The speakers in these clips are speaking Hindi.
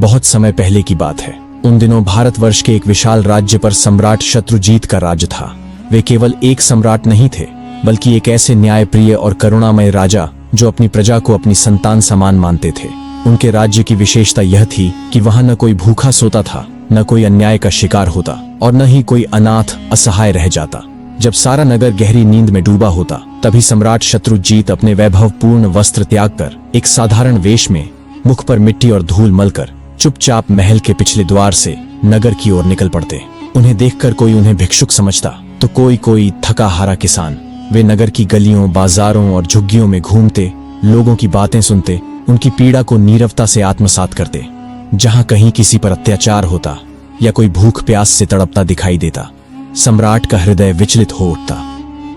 बहुत समय पहले की बात है। उन दिनों भारतवर्ष के एक विशाल राज्य पर सम्राट शत्रुजीत का राज्य था। वे केवल एक सम्राट नहीं थे, बल्कि एक ऐसे न्यायप्रिय और करुणामय राजा जो अपनी प्रजा को अपनी संतान समान मानते थे। उनके राज्य की विशेषता यह थी कि वहां न कोई भूखा सोता था, न कोई अन्याय का शिकार होता और न ही कोई अनाथ असहाय रह जाता। जब सारा नगर गहरी नींद में डूबा होता, तभी सम्राट शत्रुजीत अपने वैभवपूर्ण वस्त्र त्याग कर एक साधारण वेश में, मुख पर मिट्टी और धूल मलकर, चुपचाप महल के पिछले द्वार से नगर की ओर निकल पड़ते। उन्हें देखकर कोई उन्हें भिक्षुक समझता तो कोई थका हारा किसान। वे नगर की गलियों, बाजारों और झुग्गियों में घूमते, लोगों की बातें सुनते, उनकी पीड़ा को नीरवता से आत्मसात करते। जहां कहीं किसी पर अत्याचार होता या कोई भूख प्यास से तड़पता दिखाई देता, सम्राट का हृदय विचलित हो उठता।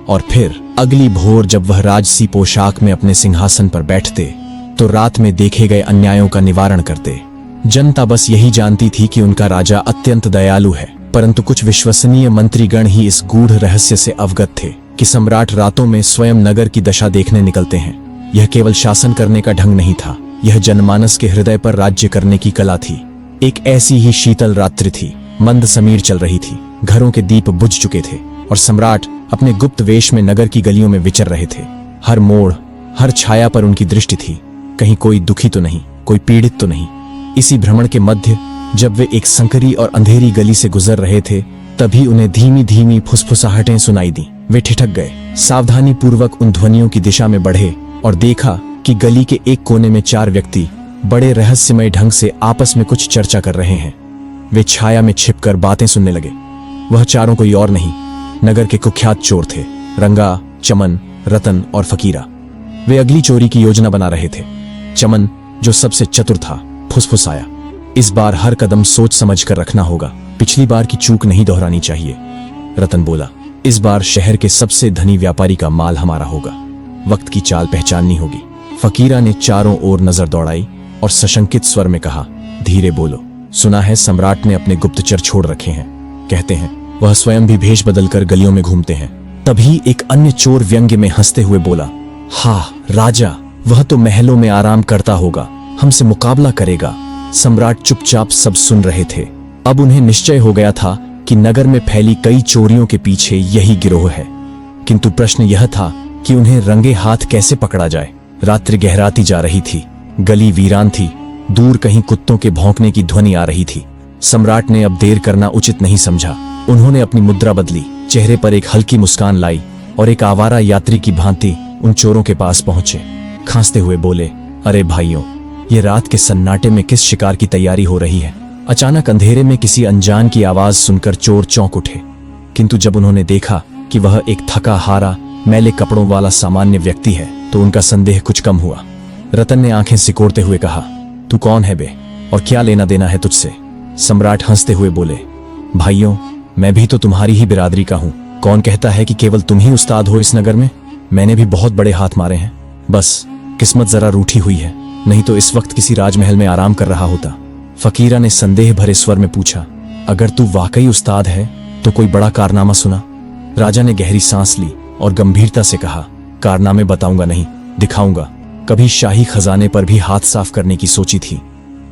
और फिर अगली भोर जब वह राजसी पोशाक में अपने सिंहासन पर बैठते तो रात में देखे गए अन्यायों का निवारण करते। जनता बस यही जानती थी कि उनका राजा अत्यंत दयालु है, परंतु कुछ विश्वसनीय मंत्रीगण ही इस गूढ़ रहस्य से अवगत थे कि सम्राट रातों में स्वयं नगर की दशा देखने निकलते हैं। यह केवल शासन करने का ढंग नहीं था, यह जनमानस के हृदय पर राज्य करने की कला थी। एक ऐसी ही शीतल रात्रि थी, मंद समीर चल रही थी, घरों के दीप बुझ चुके थे और सम्राट अपने गुप्त वेश में नगर की गलियों में विचर रहे थे। हर मोड़, हर छाया पर उनकी दृष्टि थी, कहीं कोई दुखी तो नहीं, कोई पीड़ित तो नहीं। इसी भ्रमण के मध्य जब वे एक संकरी और अंधेरी गली से गुजर रहे थे, तभी उन्हें धीमी धीमी फुसफुसाहटें सुनाई दी। वे ठिठक गए, सावधानी पूर्वक उन ध्वनियों की दिशा में बढ़े और देखा कि गली के एक कोने में 4 व्यक्ति बड़े रहस्यमय ढंग से आपस में कुछ चर्चा कर रहे हैं। वे छाया में छिपकर बातें सुनने लगे। वह चारों कोई और नहीं, नगर के कुख्यात चोर थे, रंगा, चमन, रतन और फकीरा। वे अगली चोरी की योजना बना रहे थे। चमन, जो सबसे चतुर था, फुसफुसाया, इस बार हर कदम सोच समझ कर रखना होगा, पिछली बार की चूक नहीं दोहरानी चाहिए। रतन बोला, इस बार शहर के सबसे धनी व्यापारी का माल हमारा होगा, वक्त की चाल पहचाननी होगी। फकीरा ने चारों ओर नजर दौड़ाई और सशंकित स्वर में कहा, धीरे बोलो, सुना है सम्राट ने अपने गुप्तचर छोड़ रखे हैं। कहते हैं वह स्वयं भी भेष बदलकर गलियों में घूमते हैं। तभी एक अन्य चोर व्यंग्य में हंसते हुए बोला, हाँ राजा, वह तो महलों में आराम करता होगा, हमसे मुकाबला करेगा। सम्राट चुपचाप सब सुन रहे थे। अब उन्हें निश्चय हो गया था कि नगर में फैली कई चोरियों के पीछे यही गिरोह है, किंतु प्रश्न यह था कि उन्हें रंगे हाथ कैसे पकड़ा जाए। रात्रि गहराती जा रही थी, गली वीरान थी, दूर कहीं कुत्तों के भौंकने की ध्वनि आ रही थी। सम्राट ने अब देर करना उचित नहीं समझा। उन्होंने अपनी मुद्रा बदली, चेहरे पर एक हल्की मुस्कान लाई और एक आवारा यात्री की भांति उन चोरों के पास पहुंचे। खांसते हुए बोले, अरे भाइयों, ये रात के सन्नाटे में किस शिकार की तैयारी हो रही है? अचानक अंधेरे में किसी अनजान की आवाज सुनकर चोर चौंक उठे, किंतु जब उन्होंने देखा कि वह एक थका हारा, मैले कपड़ों वाला सामान्य व्यक्ति है, तो उनका संदेह कुछ कम हुआ। रतन ने आंखें सिकोड़ते हुए कहा, तू कौन है बे, और क्या लेना देना है तुझसे? सम्राट हंसते हुए बोले, भाइयों, मैं भी तो तुम्हारी ही बिरादरी का हूं। कौन कहता है कि केवल तुम ही उस्ताद हो इस नगर में? मैंने भी बहुत बड़े हाथ मारे हैं, बस किस्मत जरा रूठी हुई है, नहीं तो इस वक्त किसी राजमहल में आराम कर रहा होता। फकीरा ने संदेह भरे स्वर में पूछा, अगर तू वाकई उस्ताद है तो कोई बड़ा कारनामा सुना? राजा ने गहरी सांस ली और गंभीरता से कहा, कारनामे बताऊंगा नहीं, दिखाऊंगा। कभी शाही खजाने पर भी हाथ साफ करने की सोची थी,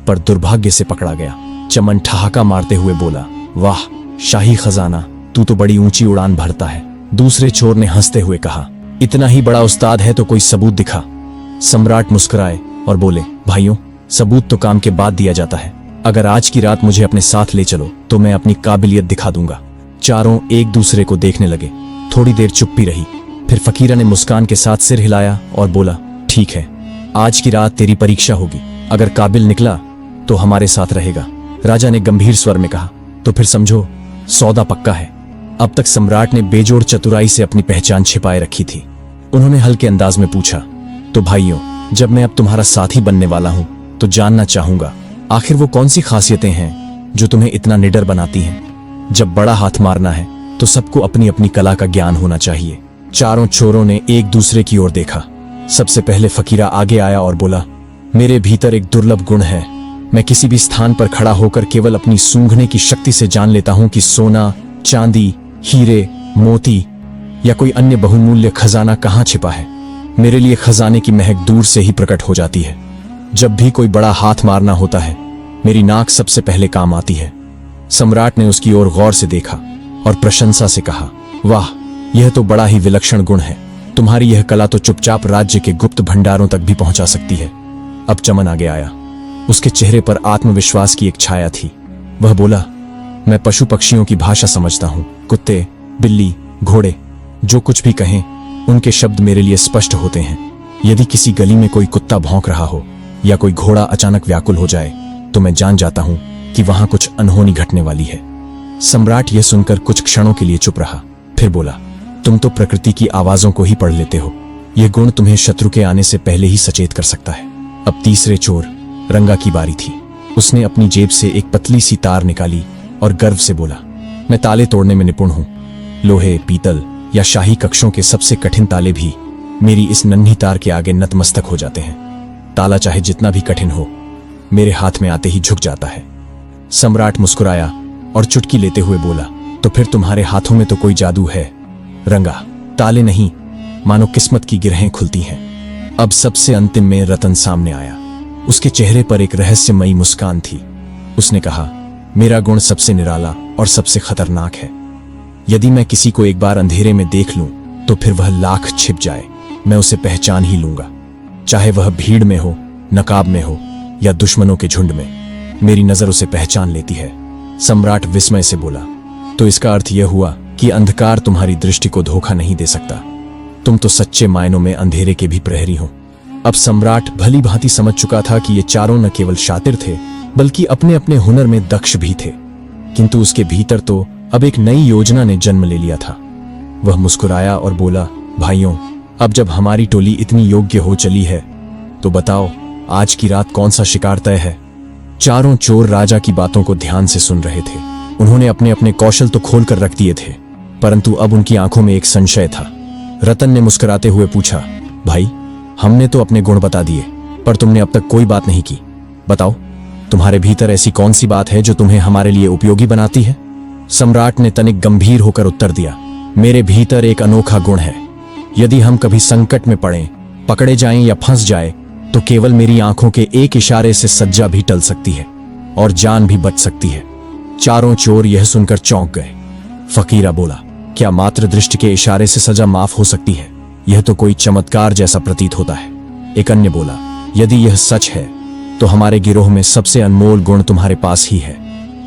पर दुर्भाग्य से पकड़ा गया। चमन ठहाका मारते हुए बोला, वाह, शाही खजाना, तू तो बड़ी ऊंची उड़ान भरता है। दूसरे चोर ने हंसते हुए कहा, इतना ही बड़ा उस्ताद है तो कोई सबूत दिखा। सम्राट मुस्कुराए और बोले, भाइयों, सबूत तो काम के बाद दिया जाता है। अगर आज की रात मुझे अपने साथ ले चलो तो मैं अपनी काबिलियत दिखा दूंगा। चारों एक दूसरे को देखने लगे। थोड़ी देर चुप्पी रही, फिर फकीरा ने मुस्कान के साथ सिर हिलाया और बोला, ठीक है, आज की रात तेरी परीक्षा होगी। अगर काबिल निकला तो हमारे साथ रहेगा। राजा ने गंभीर स्वर में कहा, तो फिर समझो सौदा पक्का है। अब तक सम्राट ने बेजोड़ चतुराई से अपनी पहचान छिपाए रखी थी। उन्होंने हल्के अंदाज में पूछा, तो भाइयों, जब मैं अब तुम्हारा साथी बनने वाला हूं तो जानना चाहूंगा, आखिर वो कौन सी खासियतें हैं जो तुम्हें इतना निडर बनाती हैं? जब बड़ा हाथ मारना है तो सबको अपनी अपनी कला का ज्ञान होना चाहिए। चारों चोरों ने एक दूसरे की ओर देखा। सबसे पहले फकीरा आगे आया और बोला, मेरे भीतर एक दुर्लभ गुण है। मैं किसी भी स्थान पर खड़ा होकर केवल अपनी सूंघने की शक्ति से जान लेता हूं कि सोना, चांदी, हीरे, मोती या कोई अन्य बहुमूल्य खजाना कहां छिपा है। मेरे लिए खजाने की महक दूर से ही प्रकट हो जाती है। जब भी कोई बड़ा हाथ मारना होता है मेरी नाक सबसे पहले काम आती है। सम्राट ने उसकी ओर गौर से देखा और प्रशंसा से कहा, वाह, यह तो बड़ा ही विलक्षण गुण है। तुम्हारी यह कला तो चुपचाप राज्य के गुप्त भंडारों तक भी पहुंचा सकती है। अब चमन आगे आया। उसके चेहरे पर आत्मविश्वास की एक छाया थी। वह बोला, मैं पशु पक्षियों की भाषा समझता हूं। कुत्ते, बिल्ली, घोड़े जो कुछ भी कहें, उनके शब्द मेरे लिए स्पष्ट होते हैं। यदि किसी गली में कोई कुत्ता भौंक रहा हो या कोई घोड़ा अचानक व्याकुल हो जाए तो मैं जान जाता हूं कि वहां कुछ अनहोनी घटने वाली है। सम्राट यह सुनकर कुछ क्षणों के लिए चुप रहा, फिर बोला, तुम तो प्रकृति की आवाजों को ही पढ़ लेते हो। यह गुण तुम्हें शत्रु के आने से पहले ही सचेत कर सकता है। अब तीसरे चोर रंगा की बारी थी। उसने अपनी जेब से एक पतली सी तार निकाली और गर्व से बोला, मैं ताले तोड़ने में निपुण हूं। लोहे, पीतल या शाही कक्षों के सबसे कठिन ताले भी मेरी इस नन्ही तार के आगे नतमस्तक हो जाते हैं। ताला चाहे जितना भी कठिन हो, मेरे हाथ में आते ही झुक जाता है। सम्राट मुस्कुराया और चुटकी लेते हुए बोला, तो फिर तुम्हारे हाथों में तो कोई जादू है रंगा, ताले नहीं, मानो किस्मत की गिरहें खुलती हैं। अब सबसे अंतिम में रतन सामने आया। उसके चेहरे पर एक रहस्यमयी मुस्कान थी। उसने कहा, मेरा गुण सबसे निराला और सबसे खतरनाक है। यदि मैं किसी को एक बार अंधेरे में देख लूं तो फिर वह लाख छिप जाए, मैं उसे पहचान ही लूंगा। चाहे वह भीड़ में हो, नकाब में हो या दुश्मनों के झुंड में, मेरी नजर उसे पहचान लेती है। सम्राट विस्मय से बोला, तो इसका अर्थ यह हुआ कि अंधकार तुम्हारी दृष्टि को धोखा नहीं दे सकता। तुम तो सच्चे मायनों में अंधेरे के भी प्रहरी हो। अब सम्राट भली भांति समझ चुका था कि ये चारों न केवल शातिर थे बल्कि अपने अपने हुनर में दक्ष भी थे। किंतु उसके भीतर तो अब एक नई योजना ने जन्म ले लिया था। वह मुस्कुराया और बोला, भाइयों, अब जब हमारी टोली इतनी योग्य हो चली है तो बताओ, आज की रात कौन सा शिकार तय है। चारों चोर राजा की बातों को ध्यान से सुन रहे थे। उन्होंने अपने अपने कौशल तो खोल कर रख दिए थे, परंतु अब उनकी आंखों में एक संशय था। रतन ने मुस्कुराते हुए पूछा, भाई, हमने तो अपने गुण बता दिए, पर तुमने अब तक कोई बात नहीं की। बताओ, तुम्हारे भीतर ऐसी कौन सी बात है जो तुम्हें हमारे लिए उपयोगी बनाती है। सम्राट ने तनिक गंभीर होकर उत्तर दिया, मेरे भीतर एक अनोखा गुण है। यदि हम कभी संकट में पड़ें, पकड़े जाएं या फंस जाए, तो केवल मेरी आंखों के एक इशारे से सज्जा भी टल सकती है और जान भी बच सकती है। चारों चोर यह सुनकर चौंक गए। फकीरा बोला, क्या मात्र दृष्टि के इशारे से सजा माफ हो सकती है? यह तो कोई चमत्कार जैसा प्रतीत होता है। एक अन्य बोला, यदि यह सच है तो हमारे गिरोह में सबसे अनमोल गुण तुम्हारे पास ही है।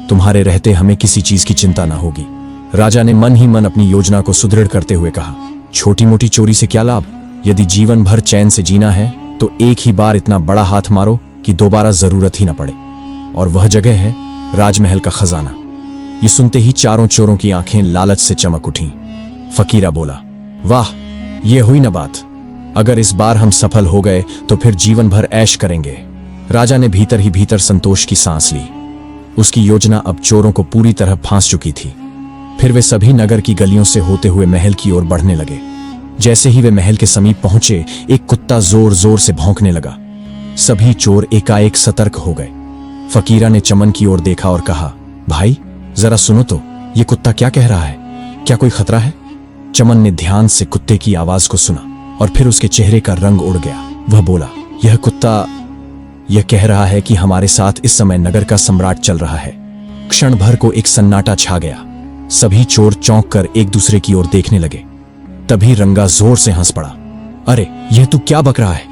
तुम्हारे रहते हमें किसी चीज की चिंता ना होगी। राजा ने मन ही मन अपनी योजना को सुदृढ़ करते हुए कहा, छोटी मोटी चोरी से क्या लाभ? यदि जीवन भर चैन से जीना है तो एक ही बार इतना बड़ा हाथ मारो कि दोबारा जरूरत ही ना पड़े। और वह जगह है राजमहल का खजाना। ये सुनते ही चारों चोरों की आंखें लालच से चमक उठीं। फकीरा बोला, वाह, ये हुई ना बात। अगर इस बार हम सफल हो गए तो फिर जीवन भर ऐश करेंगे। राजा ने भीतर ही भीतर संतोष की सांस ली। उसकी योजना अब चोरों को पूरी तरह फांस चुकी थी। फिर वे सभी नगर की गलियों से होते हुए महल की ओर बढ़ने लगे। जैसे ही वे महल के समीप पहुंचे, एक कुत्ता जोर जोर से भौंकने लगा। सभी चोर एकाएक सतर्क हो गए। फकीरा ने चमन की ओर देखा और कहा, भाई, जरा सुनो तो, ये कुत्ता क्या कह रहा है? क्या कोई खतरा है? चमन ने ध्यान से कुत्ते की आवाज को सुना और फिर उसके चेहरे का रंग उड़ गया। वह बोला, यह कुत्ता यह कह रहा है कि हमारे साथ इस समय नगर का सम्राट चल रहा है। क्षण भर को एक सन्नाटा छा गया। सभी चोर चौंक कर एक दूसरे की ओर देखने लगे। तभी रंगा जोर से हंस पड़ा। अरे, यह तू क्या बक रहा है?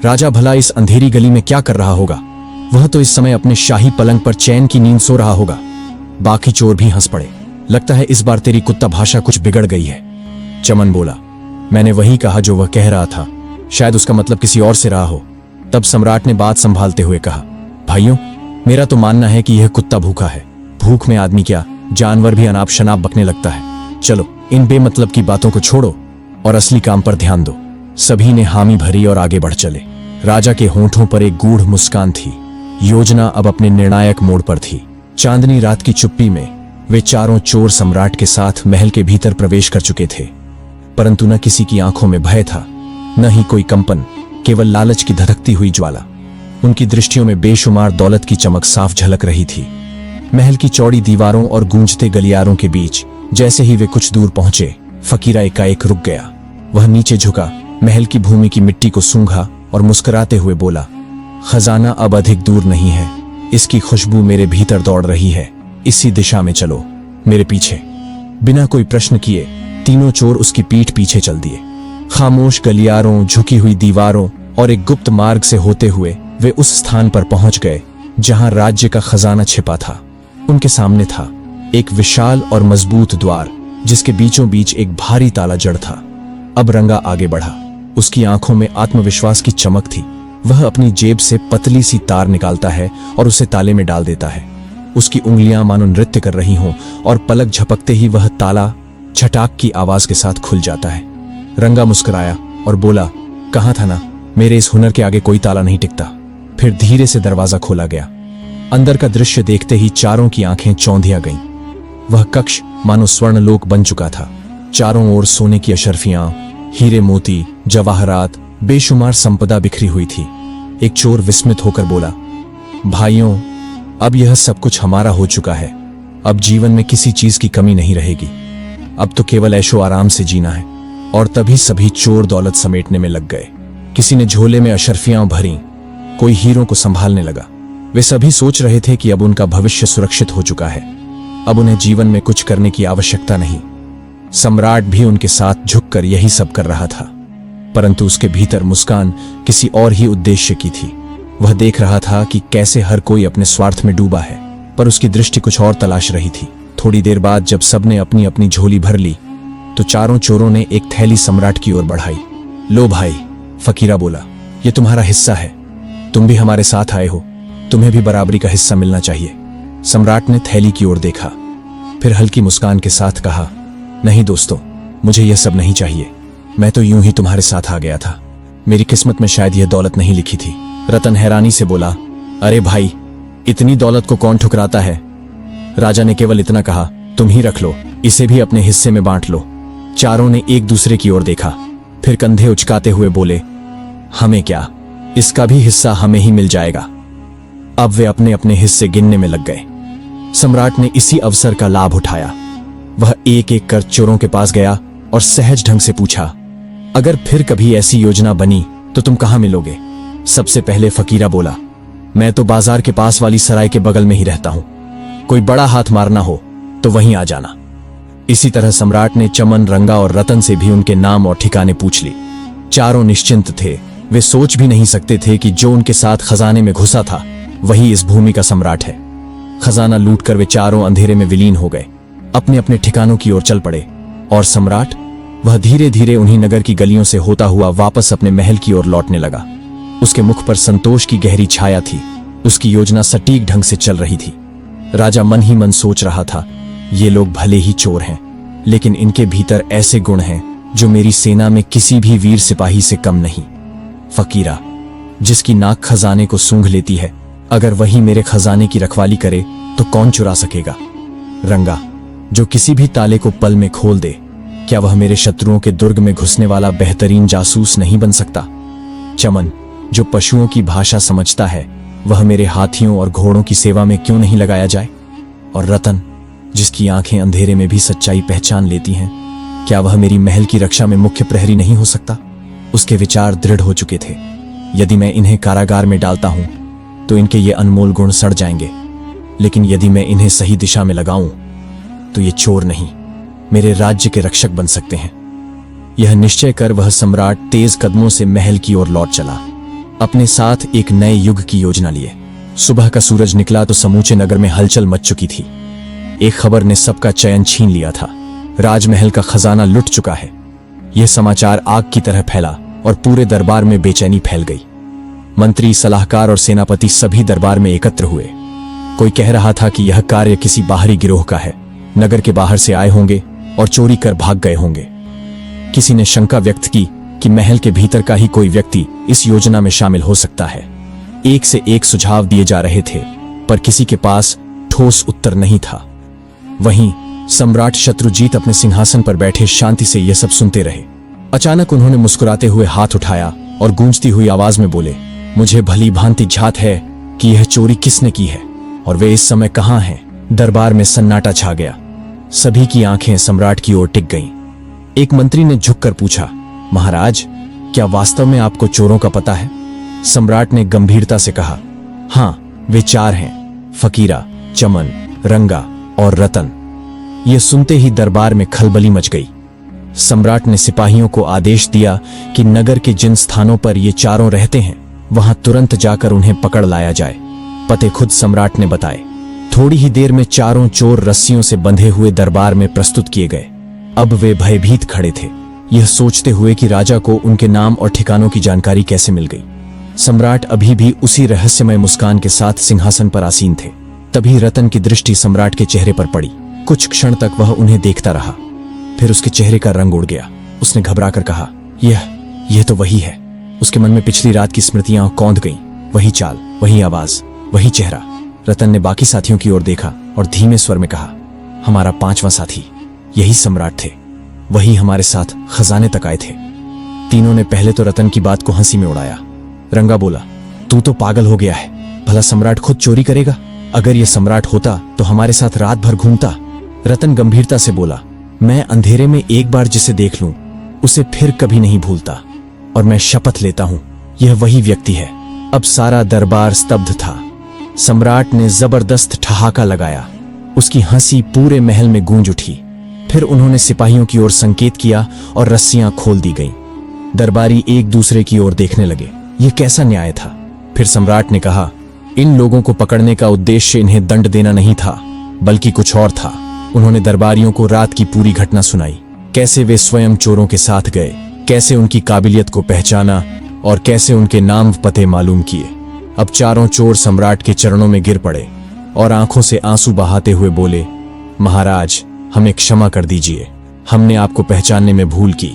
राजा भला इस अंधेरी गली में क्या कर रहा होगा? वह तो इस समय अपने शाही पलंग पर चैन की नींद सो रहा होगा। बाकी चोर भी हंस पड़े। लगता है इस बार तेरी कुत्ता भाषा कुछ बिगड़ गई है। चमन बोला, मैंने वही कहा जो वह कह रहा था। शायद उसका मतलब किसी और से रहा हो। तब सम्राट ने बात संभालते हुए कहा, भाइयों, मेरा तो मानना है कि यह कुत्ता भूखा है। भूख में आदमी क्या, जानवर भी अनाप शनाप बकने लगता है। चलो, इन बेमतलब की बातों को छोड़ो और असली काम पर ध्यान दो। सभी ने हामी भरी और आगे बढ़ चले। राजा के होंठों पर एक गूढ़ मुस्कान थी। योजना अब अपने निर्णायक मोड़ पर थी। चांदनी रात की चुप्पी में वे चारों चोर सम्राट के साथ महल के भीतर प्रवेश कर चुके थे, परंतु न किसी की आंखों में भय था, न ही कोई कंपन, केवल लालच की धधकती हुई ज्वाला। उनकी दृष्टियों में बेशुमार दौलत की चमक साफ झलक रही थी। महल की चौड़ी दीवारों और गूंजते गलियारों के बीच जैसे ही वे कुछ दूर पहुंचे, फकीरा एकाएक रुक गया। वह नीचे झुका, महल की भूमि की मिट्टी को सूंघा और मुस्कुराते हुए बोला, खजाना अब अधिक दूर नहीं है। इसकी खुशबू मेरे भीतर दौड़ रही है, इसी दिशा में चलो, मेरे पीछे। बिना कोई प्रश्न किए तीनों चोर उसकी पीठ पीछे चल दिए। खामोश गलियारों, झुकी हुई दीवारों और एक गुप्त मार्ग से होते हुए वे उस स्थान पर पहुंच गए जहां राज्य का खजाना छिपा था। उनके सामने था एक विशाल और मजबूत द्वार, जिसके बीचों बीच एक भारी ताला जड़ था। अब रंगा आगे बढ़ा। उसकी आंखों में आत्मविश्वास की चमक थी। वह अपनी जेब से पतली सी तार निकालता है और उसे ताले में डाल देता है। उसकी उंगलियां मानो नृत्य कर रही हों और पलक झपकते ही वह ताला छटाक की आवाज के साथ खुल जाता है। रंगा मुस्कुराया और बोला, कहा था ना, मेरे इस हुनर के आगे कोई ताला नहीं टिकता। फिर धीरे से दरवाजा खोला गया। अंदर का दृश्य देखते ही चारों की आंखें चौंधिया गईं। वह कक्ष मानो स्वर्णलोक बन चुका था। चारों ओर सोने की अशर्फियां, हीरे मोती, जवाहरात, बेशुमार संपदा बिखरी हुई थी। एक चोर विस्मित होकर बोला, भाइयों, अब यह सब कुछ हमारा हो चुका है। अब जीवन में किसी चीज की कमी नहीं रहेगी। अब तो केवल ऐशो आराम से जीना है। और तभी सभी चोर दौलत समेटने में लग गए। किसी ने झोले में अशर्फियां भरी, कोई हीरों को संभालने लगा। वे सभी सोच रहे थे कि अब उनका भविष्य सुरक्षित हो चुका है। अब उन्हें जीवन में कुछ करने की आवश्यकता नहीं। सम्राट भी उनके साथ झुककर यही सब कर रहा था, परंतु उसके भीतर मुस्कान किसी और ही उद्देश्य की थी। वह देख रहा था कि कैसे हर कोई अपने स्वार्थ में डूबा है, पर उसकी दृष्टि कुछ और तलाश रही थी। थोड़ी देर बाद जब सबने अपनी अपनी झोली भर ली तो चारों चोरों ने एक थैली सम्राट की ओर बढ़ाई। लो भाई, फकीरा बोला, ये तुम्हारा हिस्सा है। तुम भी हमारे साथ आए हो, तुम्हें भी बराबरी का हिस्सा मिलना चाहिए। सम्राट ने थैली की ओर देखा, फिर हल्की मुस्कान के साथ कहा, नहीं दोस्तों, मुझे यह सब नहीं चाहिए। मैं तो यूं ही तुम्हारे साथ आ गया था। मेरी किस्मत में शायद यह दौलत नहीं लिखी थी। रतन हैरानी से बोला, अरे भाई, इतनी दौलत को कौन ठुकराता है? राजा ने केवल इतना कहा, तुम ही रख लो, इसे भी अपने हिस्से में बांट लो। चारों ने एक दूसरे की ओर देखा, फिर कंधे उचकाते हुए बोले, हमें क्या, इसका भी हिस्सा हमें ही मिल जाएगा। अब वे अपने अपने हिस्से गिनने में लग गए। सम्राट ने इसी अवसर का लाभ उठाया। वह एक एक कर चोरों के पास गया और सहज ढंग से पूछा, अगर फिर कभी ऐसी योजना बनी तो तुम कहां मिलोगे? सबसे पहले फकीरा बोला, मैं तो बाजार के पास वाली सराय के बगल में ही रहता हूं। कोई बड़ा हाथ मारना हो तो वहीं आ जाना। इसी तरह सम्राट ने चमन, रंगा और रतन से भी उनके नाम और ठिकाने पूछ ली। चारों निश्चिंत थे। वे सोच भी नहीं सकते थे कि जो उनके साथ खजाने में घुसा था वही इस भूमि का सम्राट है। खजाना लूटकर वे चारों अंधेरे में विलीन हो गए, अपने अपने ठिकानों की ओर चल पड़े। और सम्राट, वह धीरे धीरे उन्हीं नगर की गलियों से होता हुआ वापस अपने महल की ओर लौटने लगा। उसके मुख पर संतोष की गहरी छाया थी। उसकी योजना सटीक ढंग से चल रही थी। राजा मन ही मन सोच रहा था, ये लोग भले ही चोर हैं, लेकिन इनके भीतर ऐसे गुण हैं जो मेरी सेना में किसी भी वीर सिपाही से कम नहीं। फकीरा, जिसकी नाक खजाने को सूंघ लेती है, अगर वही मेरे खजाने की रखवाली करे तो कौन चुरा सकेगा? रंगा, जो किसी भी ताले को पल में खोल दे, क्या वह मेरे शत्रुओं के दुर्ग में घुसने वाला बेहतरीन जासूस नहीं बन सकता? चमन, जो पशुओं की भाषा समझता है, वह मेरे हाथियों और घोड़ों की सेवा में क्यों नहीं लगाया जाए? और रतन, जिसकी आंखें अंधेरे में भी सच्चाई पहचान लेती हैं, क्या वह मेरी महल की रक्षा में मुख्य प्रहरी नहीं हो सकता? उसके विचार दृढ़ हो चुके थे। यदि मैं इन्हें कारागार में डालता हूं तो इनके ये अनमोल गुण सड़ जाएंगे, लेकिन यदि मैं इन्हें सही दिशा में लगाऊं तो ये चोर नहीं, मेरे राज्य के रक्षक बन सकते हैं। यह निश्चय कर वह सम्राट तेज कदमों से महल की ओर लौट चला, अपने साथ एक नए युग की योजना लिए। सुबह का सूरज निकला तो समूचे नगर में हलचल मच चुकी थी। एक खबर ने सबका चयन छीन लिया था। राजमहल का खजाना लुट चुका है। यह समाचार आग की तरह फैला और पूरे दरबार में बेचैनी फैल गई। मंत्री, सलाहकार और सेनापति सभी दरबार में एकत्र हुए। कोई कह रहा था कि यह कार्य किसी बाहरी गिरोह का है, नगर के बाहर से आए होंगे और चोरी कर भाग गए होंगे। किसी ने शंका व्यक्त की कि महल के भीतर का ही कोई व्यक्ति इस योजना में शामिल हो सकता है। एक से एक सुझाव दिए जा रहे थे, पर किसी के पास ठोस उत्तर नहीं था। वहीं सम्राट शत्रुजीत अपने सिंहासन पर बैठे शांति से यह सब सुनते रहे। अचानक उन्होंने मुस्कुराते हुए हाथ उठाया और गूंजती हुई आवाज में बोले, मुझे भली भांति झात है कि यह चोरी किसने की है और वे इस समय कहां हैं। दरबार में सन्नाटा छा गया। सभी की आंखें सम्राट की ओर टिक गईं। एक मंत्री ने झुककर पूछा, महाराज, क्या वास्तव में आपको चोरों का पता है? सम्राट ने गंभीरता से कहा, हां, वे चार हैं। फकीरा, चमन, रंगा और रतन। यह सुनते ही दरबार में खलबली मच गई। सम्राट ने सिपाहियों को आदेश दिया कि नगर के जिन स्थानों पर ये चारों रहते हैं वहां तुरंत जाकर उन्हें पकड़ लाया जाए। पते खुद सम्राट ने बताए। थोड़ी ही देर में चारों चोर रस्सियों से बंधे हुए दरबार में प्रस्तुत किए गए। अब वे भयभीत खड़े थे, यह सोचते हुए कि राजा को उनके नाम और ठिकानों की जानकारी कैसे मिल गई। सम्राट अभी भी उसी रहस्यमय मुस्कान के साथ सिंहासन पर आसीन थे। तभी रतन की दृष्टि सम्राट के चेहरे पर पड़ी। कुछ क्षण तक वह उन्हें देखता रहा, फिर उसके चेहरे का रंग उड़ गया। उसने घबराकर कहा, यह तो वही है। उसके मन में पिछली रात की स्मृतियां कौंध गईं। वही चाल, वही आवाज, वही चेहरा। रतन ने बाकी साथियों की ओर देखा और धीमे स्वर में कहा, हमारा 5वां साथी, यही सम्राट थे। वही हमारे साथ खजाने तक आए थे। तीनों ने पहले तो रतन की बात को हंसी में उड़ाया। रंगा बोला, तू तो पागल हो गया है। भला सम्राट खुद चोरी करेगा? अगर यह सम्राट होता तो हमारे साथ रात भर घूमता। रतन गंभीरता से बोला, मैं अंधेरे में एक बार जिसे देख लूं उसे फिर कभी नहीं भूलता, और मैं शपथ लेता हूं यह वही व्यक्ति है। अब सारा दरबार स्तब्ध था। सम्राट ने जबरदस्त ठहाका लगाया। उसकी हंसी पूरे महल में गूंज उठी। फिर उन्होंने सिपाहियों की ओर संकेत किया और रस्सियां खोल दी गईं। दरबारी एक दूसरे की ओर देखने लगे। यह कैसा न्याय था? फिर सम्राट ने कहा, इन लोगों को पकड़ने का उद्देश्य इन्हें दंड देना नहीं था, बल्कि कुछ और था। उन्होंने दरबारियों को रात की पूरी घटना सुनाई, कैसे वे स्वयं चोरों के साथ गए, कैसे उनकी काबिलियत को पहचाना और कैसे उनके नाम पते मालूम किए। अब चारों चोर सम्राट के चरणों में गिर पड़े और आंखों से आंसू बहाते हुए बोले, महाराज, हमें क्षमा कर दीजिए। हमने आपको पहचानने में भूल की।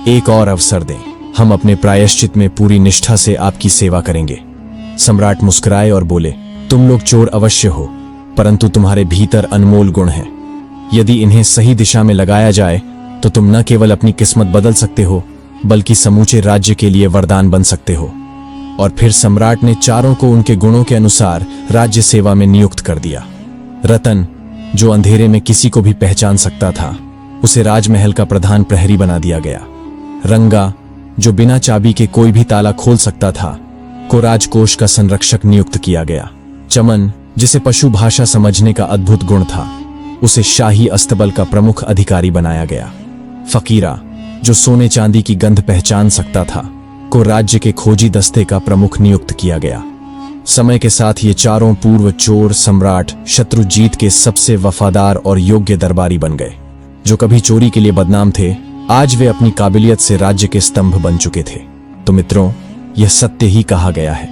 एक और अवसर दें। हम अपने प्रायश्चित में पूरी निष्ठा से आपकी सेवा करेंगे। सम्राट मुस्कुराए और बोले, तुम लोग चोर अवश्य हो, परंतु तुम्हारे भीतर अनमोल गुण हैं। यदि इन्हें सही दिशा में लगाया जाए तो तुम न केवल अपनी किस्मत बदल सकते हो, बल्कि समूचे राज्य के लिए वरदान बन सकते हो। और फिर सम्राट ने चारों को उनके गुणों के अनुसार राज्य सेवा में नियुक्त कर दिया। रतन, जो अंधेरे में किसी को भी पहचान सकता था, उसे राजमहल का प्रधान प्रहरी बना दिया गया। रंगा, जो बिना चाबी के कोई भी ताला खोल सकता था, को राजकोष का संरक्षक नियुक्त किया गया। चमन, जिसे पशु भाषा समझने का अद्भुत गुण था, उसे शाही अस्तबल का प्रमुख अधिकारी बनाया गया। फकीरा, जो सोने चांदी की गंध पहचान सकता था, को राज्य के खोजी दस्ते का प्रमुख नियुक्त किया गया। समय के साथ ये चारों पूर्व चोर सम्राट शत्रुजीत के सबसे वफादार और योग्य दरबारी बन गए। जो कभी चोरी के लिए बदनाम थे, आज वे अपनी काबिलियत से राज्य के स्तंभ बन चुके थे। तो मित्रों, यह सत्य ही कहा गया है,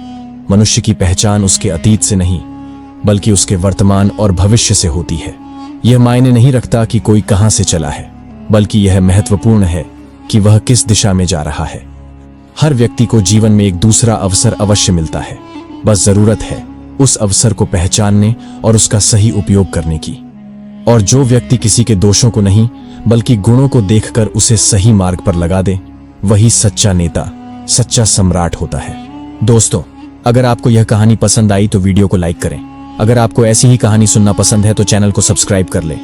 मनुष्य की पहचान उसके अतीत से नहीं, बल्कि उसके वर्तमान और भविष्य से होती है। यह मायने नहीं रखता कि कोई कहां से चला है, बल्कि यह महत्वपूर्ण है कि वह किस दिशा में जा रहा है। हर व्यक्ति को जीवन में एक दूसरा अवसर अवश्य मिलता है, बस जरूरत है उस अवसर को पहचानने और उसका सही उपयोग करने की। और जो व्यक्ति किसी के दोषों को नहीं, बल्कि गुणों को देखकर उसे सही मार्ग पर लगा दे, वही सच्चा नेता, सच्चा सम्राट होता है। दोस्तों, अगर आपको यह कहानी पसंद आई तो वीडियो को लाइक करें। अगर आपको ऐसी ही कहानी सुनना पसंद है तो चैनल को सब्सक्राइब कर लें।